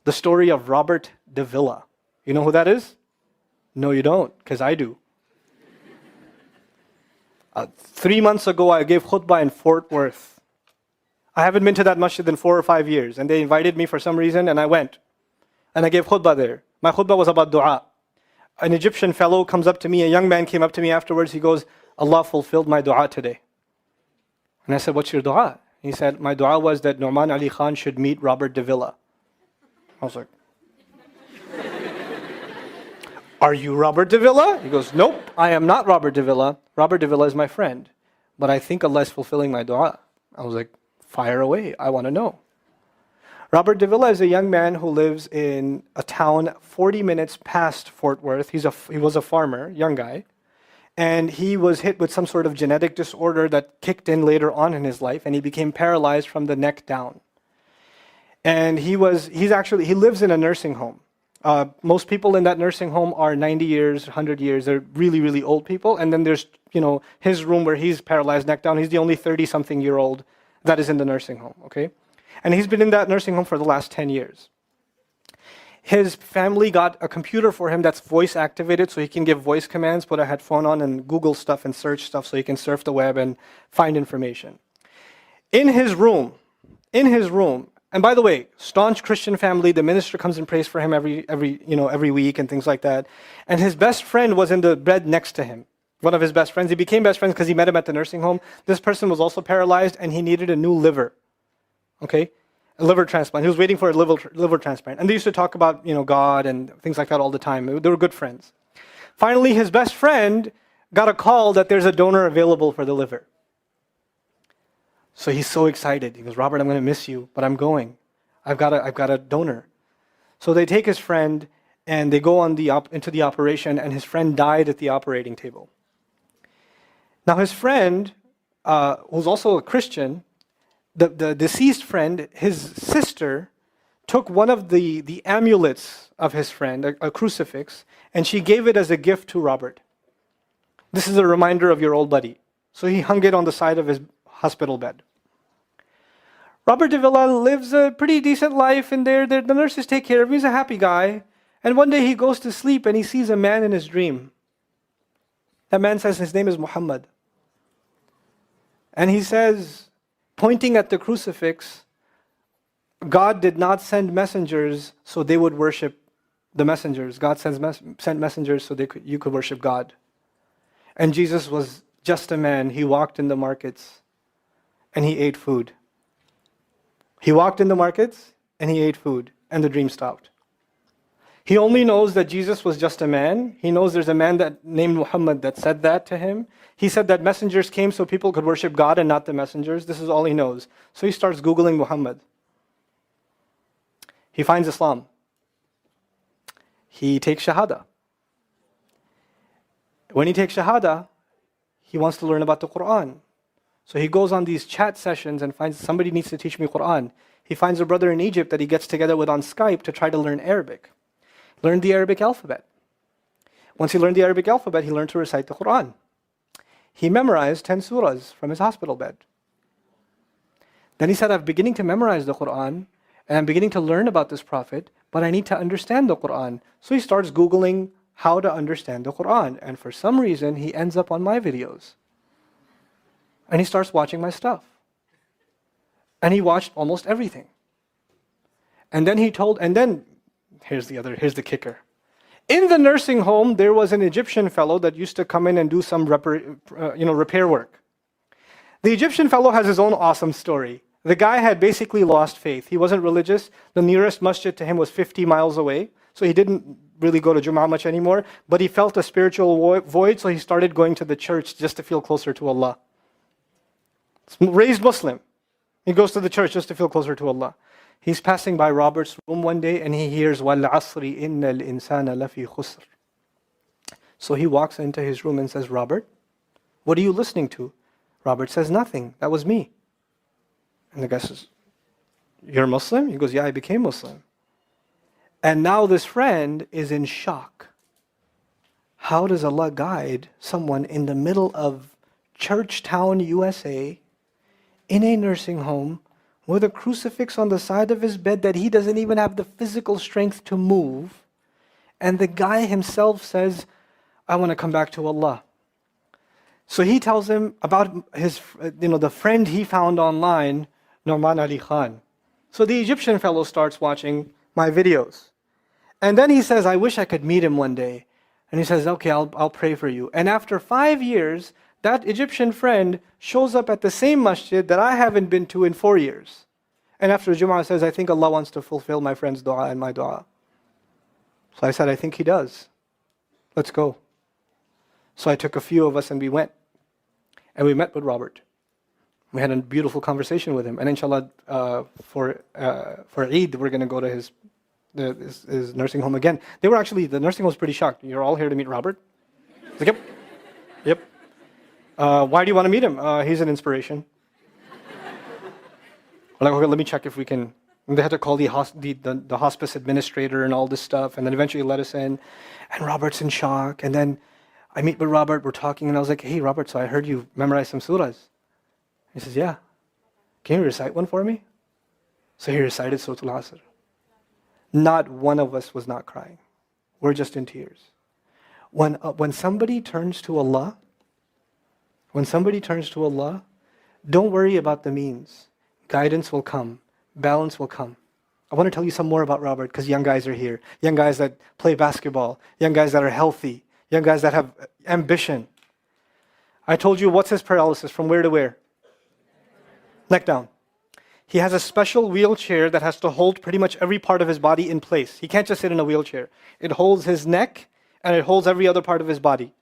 the story of Robert Davila. You know who that is? No, you don't, because I do. 3 months ago, I gave khutbah in Fort Worth. I haven't been to that masjid in 4 or 5 years, and they invited me for some reason, and I went. And I gave khutbah there. My khutbah was about dua. An Egyptian fellow comes up to me, a young man came up to me afterwards, he goes, Allah fulfilled my dua today. And I said, what's your dua? He said, my dua was that Nouman Ali Khan should meet Robert Davila. I was like, are you Robert Davila? He goes, nope, I am not Robert Davila. Robert Davila is my friend. But I think Allah is fulfilling my dua. I was like, fire away, I want to know. Robert Davila is a young man who lives in a town 40 minutes past Fort Worth. He was a farmer, young guy. And he was hit with some sort of genetic disorder that kicked in later on in his life, and he became paralyzed from the neck down. And he lives in a nursing home. Most people in that nursing home are 90 years, 100 years. They're really, really old people. And then there's, his room where he's paralyzed neck down. He's the only 30-something-year-old that is in the nursing home, okay? And he's been in that nursing home for the last 10 years. His family got a computer for him that's voice activated, so he can give voice commands, put a headphone on and Google stuff and search stuff so he can surf the web and find information. In his room, and by the way, staunch Christian family, the minister comes and prays for him every week and things like that. And his best friend was in the bed next to him. One of his best friends. He became best friends because he met him at the nursing home. This person was also paralyzed and he needed a new liver. Okay? A liver transplant. He was waiting for a liver transplant. And they used to talk about, God and things like that all the time. They were good friends. Finally, his best friend got a call that there's a donor available for the liver. So he's so excited. He goes, Robert, I'm going to miss you, but I'm going. I've got a donor. So they take his friend and they go into the operation, and his friend died at the operating table. Now his friend, who's also a Christian, the deceased friend, his sister, took one of the amulets of his friend, a crucifix, and she gave it as a gift to Robert. This is a reminder of your old buddy. So he hung it on the side of his hospital bed. Robert Davila lives a pretty decent life in there. The nurses take care of him. He's a happy guy. And one day he goes to sleep and he sees a man in his dream. That man says his name is Muhammad. And he says, pointing at the crucifix, God did not send messengers so they would worship the messengers. God sent messengers so you could worship God. And Jesus was just a man. He walked in the markets and he ate food. He walked in the markets and he ate food, and the dream stopped. He only knows that Jesus was just a man. He knows there's a man named Muhammad that said that to him. He said that messengers came so people could worship God and not the messengers. This is all he knows. So he starts Googling Muhammad. He finds Islam. He takes Shahada. When he takes Shahada, he wants to learn about the Quran. So he goes on these chat sessions and finds somebody needs to teach me Quran. He finds a brother in Egypt that he gets together with on Skype to try to learn Arabic. Learn the Arabic alphabet. Once he learned the Arabic alphabet, he learned to recite the Quran. He memorized 10 surahs from his hospital bed. Then he said, I'm beginning to memorize the Quran and I'm beginning to learn about this prophet, but I need to understand the Quran. So he starts Googling how to understand the Quran. And for some reason, he ends up on my videos. And he starts watching my stuff. And he watched almost everything. And then here's the kicker. In the nursing home, there was an Egyptian fellow that used to come in and do some repair work. The Egyptian fellow has his own awesome story. The guy had basically lost faith. He wasn't religious. The nearest masjid to him was 50 miles away. So he didn't really go to Jumu'ah much anymore. But he felt a spiritual void, so he started going to the church just to feel closer to Allah. Raised Muslim. He goes to the church just to feel closer to Allah. He's passing by Robert's room one day and he hears, وَالْعَصْرِ إِنَّ الْإِنسَانَ لَفِي خُسْرٍ. So he walks into his room and says, Robert, what are you listening to? Robert says, nothing. That was me. And the guy says, you're Muslim? He goes, yeah, I became Muslim. And now this friend is in shock. How does Allah guide someone in the middle of Churchtown, USA, in a nursing home, with a crucifix on the side of his bed that he doesn't even have the physical strength to move. And the guy himself says, I want to come back to Allah. So he tells him about his, the friend he found online, Nouman Ali Khan. So the Egyptian fellow starts watching my videos. And then he says, I wish I could meet him one day. And he says, okay, I'll pray for you. And after 5 years, that Egyptian friend shows up at the same masjid that I haven't been to in 4 years. And after Jum'ah says, I think Allah wants to fulfill my friend's dua and my dua. So I said, I think He does. Let's go. So I took a few of us and we went. And we met with Robert. We had a beautiful conversation with him. And inshallah, for Eid, we're going to go to his nursing home again. The nursing home was pretty shocked. You're all here to meet Robert? Like, yep. Yep. Why do you want to meet him? He's an inspiration. We're like, okay, let me check if we can. And they had to call the hospice administrator and all this stuff, and then eventually let us in. And Robert's in shock. And then I meet with Robert, we're talking, and I was like, hey, Robert, so I heard you memorize some surahs. He says, yeah. Can you recite one for me? So he recited Surah Al-Asr. Not one of us was not crying. We're just in tears. When somebody turns to Allah, don't worry about the means. Guidance will come. Balance will come. I want to tell you some more about Robert because young guys are here. Young guys that play basketball. Young guys that are healthy. Young guys that have ambition. I told you what's his paralysis, from where to where? Neck down. He has a special wheelchair that has to hold pretty much every part of his body in place. He can't just sit in a wheelchair. It holds his neck and it holds every other part of his body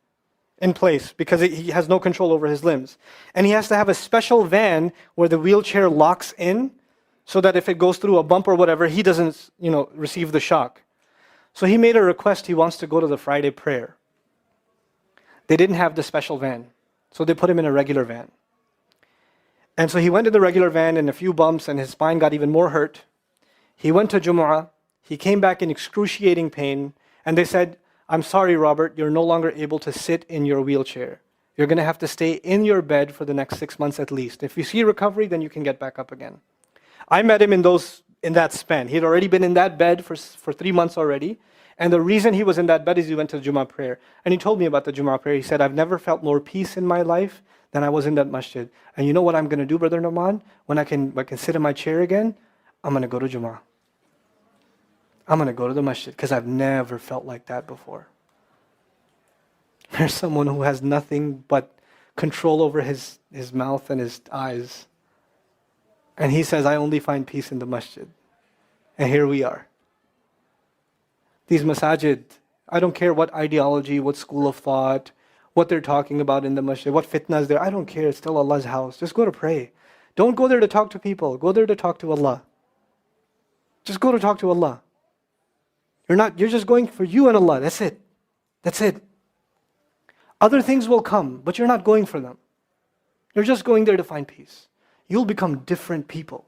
in place because he has no control over his limbs. And he has to have a special van where the wheelchair locks in so that if it goes through a bump or whatever, he doesn't, receive the shock. So he made a request. He wants to go to the Friday prayer. They didn't have the special van, so they put him in a regular van. And so he went to the regular van and a few bumps and his spine got even more hurt. He went to Jumu'ah. He came back in excruciating pain. And they said, I'm sorry, Robert, you're no longer able to sit in your wheelchair. You're going to have to stay in your bed for the next 6 months at least. If you see recovery, then you can get back up again. I met him in that span. He had already been in that bed for 3 months already. And the reason he was in that bed is he went to the Jumu'ah prayer. And he told me about the Jumu'ah prayer. He said, I've never felt more peace in my life than I was in that masjid. And you know what I'm going to do, Brother Nouman? When I can sit in my chair again, I'm going to go to Jumu'ah. I'm going to go to the masjid because I've never felt like that before. There's someone who has nothing but control over his mouth and his eyes. And he says, I only find peace in the masjid. And here we are. These masajid, I don't care what ideology, what school of thought, what they're talking about in the masjid, what fitna is there. I don't care. It's still Allah's house. Just go to pray. Don't go there to talk to people. Go there to talk to Allah. Just go to talk to Allah. You're just going for you and Allah. That's it. That's it. Other things will come, but you're not going for them. You're just going there to find peace. You'll become different people.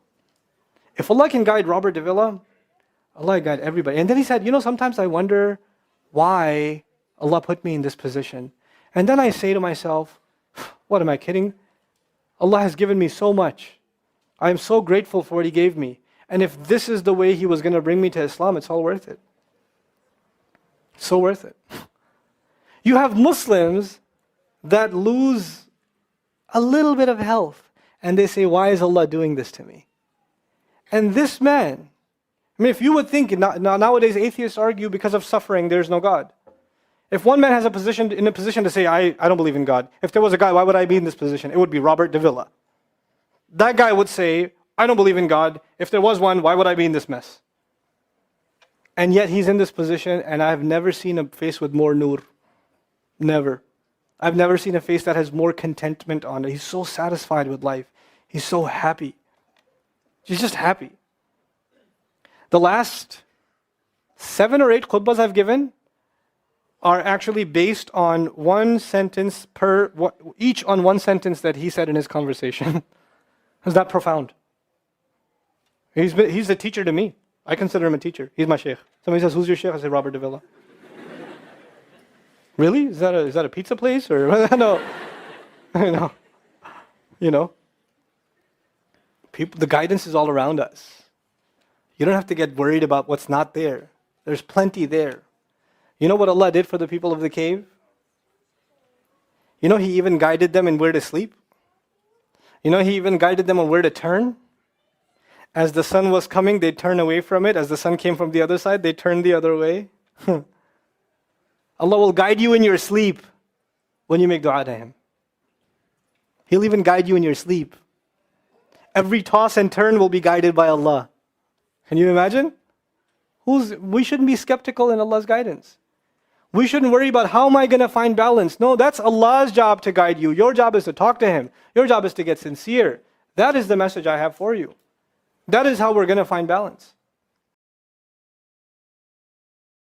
If Allah can guide Robert Davila, Allah guide everybody. And then he said, sometimes I wonder why Allah put me in this position. And then I say to myself, what am I kidding? Allah has given me so much. I am so grateful for what He gave me. And if this is the way He was going to bring me to Islam, it's all worth it. So worth it. You have Muslims that lose a little bit of health and they say, why is Allah doing this to me? And this man, if you would think, nowadays atheists argue because of suffering, there's no God. If one man has in a position to say, I don't believe in God. If there was a guy, why would I be in this position? It would be Robert Davila. That guy would say, I don't believe in God. If there was one, why would I be in this mess? And yet he's in this position, and I've never seen a face with more nur. Never. I've never seen a face that has more contentment on it. He's so satisfied with life. He's so happy. He's just happy. The last 7 or 8 khutbahs I've given are actually based on one sentence each on one sentence that he said in his conversation. Is that profound? He's a teacher to me. I consider him a teacher. He's my sheikh. Somebody says, who's your sheikh? I say, Robert Davila. Really? Is that a pizza place? Or no. The guidance is all around us. You don't have to get worried about what's not there. There's plenty there. You know what Allah did for the people of the cave? You know He even guided them in where to sleep. You know He even guided them on where to turn. As the sun was coming, they'd turn away from it. As the sun came from the other side, they'd turn the other way. Allah will guide you in your sleep when you make dua to Him. He'll even guide you in your sleep. Every toss and turn will be guided by Allah. Can you imagine? We shouldn't be skeptical in Allah's guidance. We shouldn't worry about how am I going to find balance. No, that's Allah's job to guide you. Your job is to talk to Him. Your job is to get sincere. That is the message I have for you. That is how we're going to find balance.